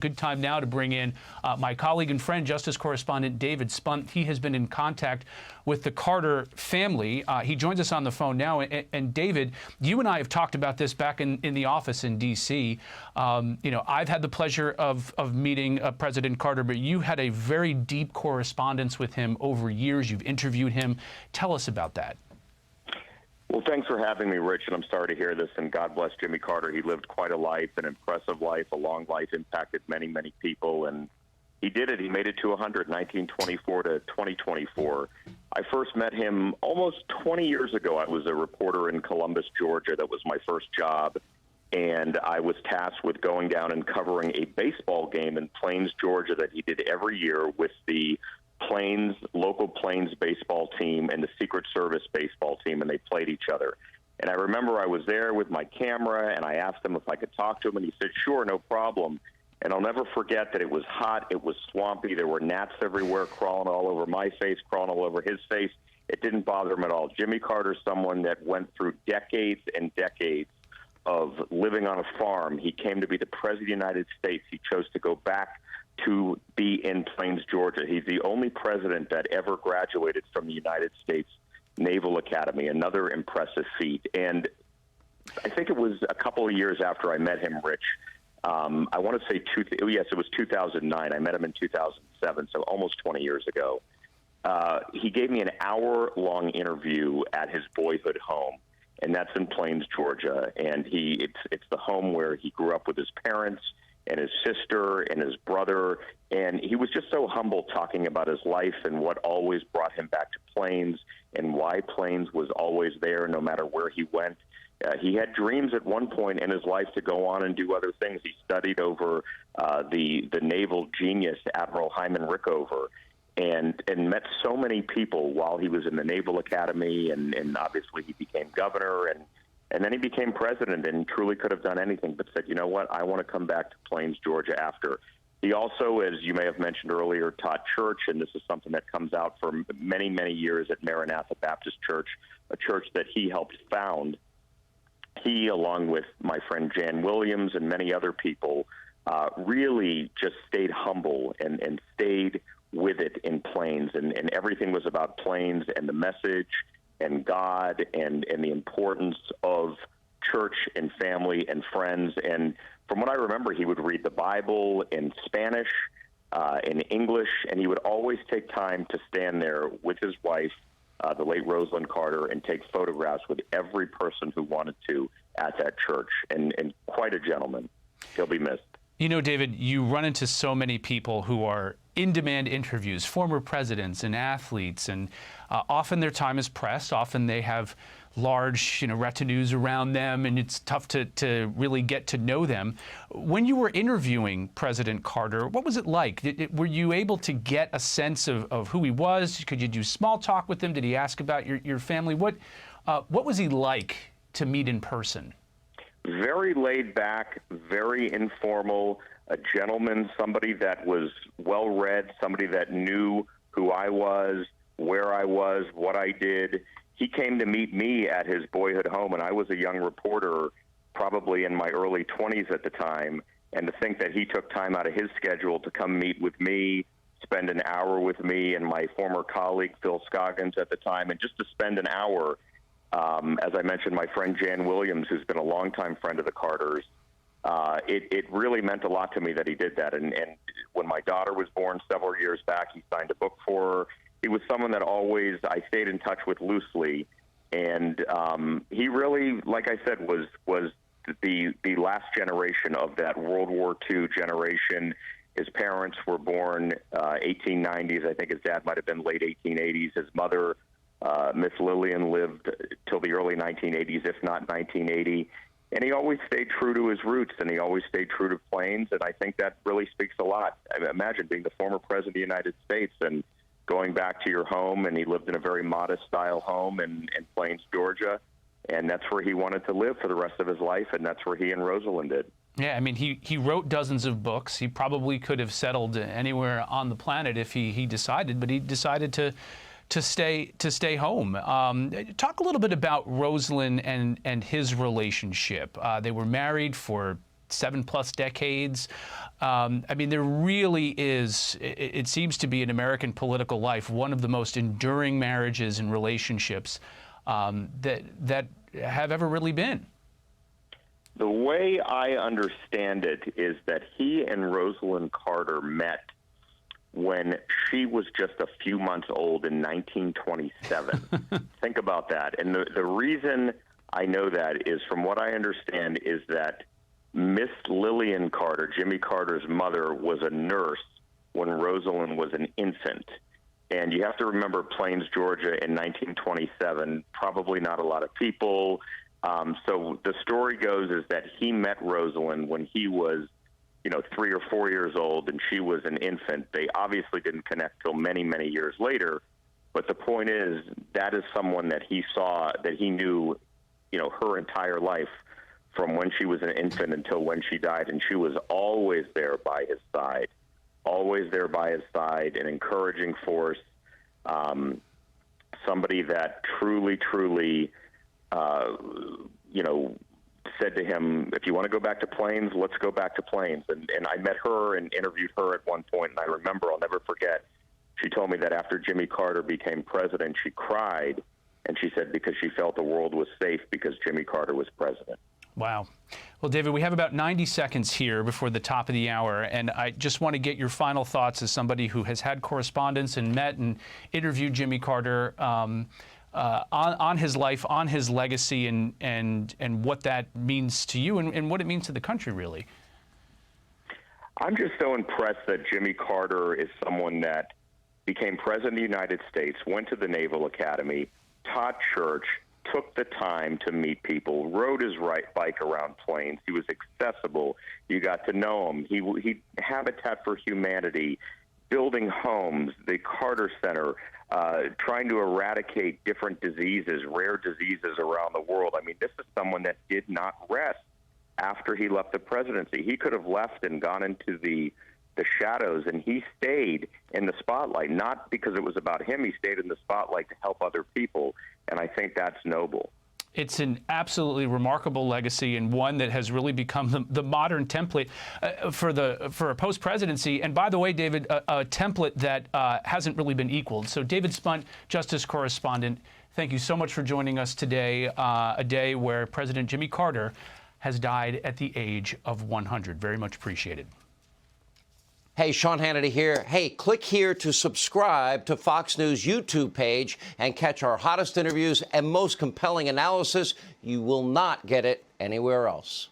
Good time now to bring in my colleague and friend, Justice Correspondent David Spunt. He has been in contact with the Carter family. He joins us on the phone now. And David, you and I have talked about this back in the office in D.C. I've had the pleasure of meeting President Carter, but you had a very deep correspondence with him over years. You've interviewed him. Tell us about that. Well, thanks for having me, Rich, and I'm sorry to hear this, and God bless Jimmy Carter. He lived quite a life, an impressive life, a long life, impacted many, many people, and he did it. He made it to 100, 1924 to 2024. I first met him almost 20 years ago. I was a reporter in Columbus, Georgia. That was my first job, and I was tasked with going down and covering a baseball game in Plains, Georgia that he did every year with the local Plains baseball team and the Secret Service baseball team, and they played each other. And I remember I was there with my camera, and I asked him if I could talk to him, and he said, sure, no problem. And I'll never forget that it was hot, it was swampy, there were gnats everywhere crawling all over my face, crawling all over his face. It didn't bother him at all. Jimmy Carter's someone that went through decades and decades of living on a farm. He came to be the President of the United States. He chose to go back to be in Plains, Georgia. He's the only president that ever graduated from the United States Naval Academy, another impressive feat. And I think it was a couple of years after I met him, Rich. I want to say, yes, it was 2009. I met him in 2007, so almost 20 years ago. He gave me an hour-long interview at his boyhood home, and that's in Plains, Georgia. And it's the home where he grew up with his parents and his sister and his brother, and he was just so humble talking about his life and what always brought him back to Plains and why Plains was always there no matter where he went. He had dreams at one point in his life to go on and do other things. He studied over the naval genius, Admiral Hyman Rickover, and met so many people while he was in the Naval Academy, and obviously he became governor, and then he became president and truly could have done anything but said, you know what, I want to come back to Plains, Georgia after. He also, as you may have mentioned earlier, taught church, and this is something that comes out for many, many years at Maranatha Baptist Church, a church that he helped found. He, along with my friend Jan Williams and many other people, really just stayed humble and stayed with it in Plains, and everything was about Plains and the message and God and the importance of church and family and friends. And from what I remember, he would read the Bible in Spanish, in English, and he would always take time to stand there with his wife, the late Rosalynn Carter, and take photographs with every person who wanted to at that church. And quite a gentleman. He'll be missed. You know, David, you run into so many people who are in-demand interviews, former presidents and athletes, and often their time is pressed. Often they have large, retinues around them, and it's tough to really get to know them. When you were interviewing President Carter, what was it like? Were you able to get a sense of who he was? Could you do small talk with him? Did he ask about your family? What was he like to meet in person? Very laid back, very informal, a gentleman, somebody that was well-read, somebody that knew who I was, where I was, what I did. He came to meet me at his boyhood home, and I was a young reporter, probably in my early 20s at the time, and to think that he took time out of his schedule to come meet with me, spend an hour with me and my former colleague, Phil Scoggins, at the time, and just to spend an hour. As I mentioned, my friend Jan Williams, who's been a longtime friend of the Carters, it really meant a lot to me that he did that. And when my daughter was born several years back, he signed a book for her. He was someone that always I stayed in touch with loosely. And he really, like I said, was the last generation of that World War II generation. His parents were born 1890s. I think his dad might have been late 1880s. His mother, Miss Lillian, lived till the early 1980s, if not 1980. And he always stayed true to his roots, and he always stayed true to Plains, and I think that really speaks a lot. I mean, imagine being the former president of the United States and going back to your home, and he lived in a very modest-style home in Plains, Georgia, and that's where he wanted to live for the rest of his life, and that's where he and Rosalynn did. Yeah, I mean, he wrote dozens of books. He probably could have settled anywhere on the planet if he decided, but he decided to stay home. Talk a little bit about Rosalynn and his relationship. They were married for 7+ decades. I mean, there really is, it seems to be in American political life, one of the most enduring marriages and relationships that have ever really been. The way I understand it is that he and Rosalynn Carter met when she was just a few months old in 1927. Think about that. And the reason I know that is, from what I understand, is that Miss Lillian Carter, Jimmy Carter's mother, was a nurse when Rosalynn was an infant. And you have to remember Plains, Georgia in 1927, probably not a lot of people. So the story goes is that he met Rosalynn when he was, 3 or 4 years old, and she was an infant. They obviously didn't connect till many, many years later. But the point is, that is someone that he saw, that he knew, her entire life, from when she was an infant until when she died. And she was always there by his side, an encouraging force, somebody that truly, said to him, if you want to go back to Plains, let's go back to Plains. And I met her and interviewed her at one point, and I remember, I'll never forget, she told me that after Jimmy Carter became president, she cried, and she said because she felt the world was safe because Jimmy Carter was president. Wow. Well, David, we have about 90 seconds here before the top of the hour, and I just want to get your final thoughts as somebody who has had correspondence and met and interviewed Jimmy Carter on his life, on his legacy, and what that means to you and what it means to the country, really. I'm just so impressed that Jimmy Carter is someone that became president of the United States, went to the Naval Academy, taught church, took the time to meet people, rode his bike around Plains. He was accessible. You got to know him. He Habitat for Humanity, building homes, the Carter Center, trying to eradicate different diseases, rare diseases around the world. I mean, this is someone that did not rest after he left the presidency. He could have left and gone into the shadows, and he stayed in the spotlight, not because it was about him. He stayed in the spotlight to help other people, and I think that's noble. It's an absolutely remarkable legacy, and one that has really become the modern template for a post-presidency. And by the way, David, a template that hasn't really been equaled. So David Spunt, Justice Correspondent, thank you so much for joining us today, a day where President Jimmy Carter has died at the age of 100. Very much appreciated. Hey, Sean Hannity here. Hey, click here to subscribe to Fox News YouTube page and catch our hottest interviews and most compelling analysis. You will not get it anywhere else.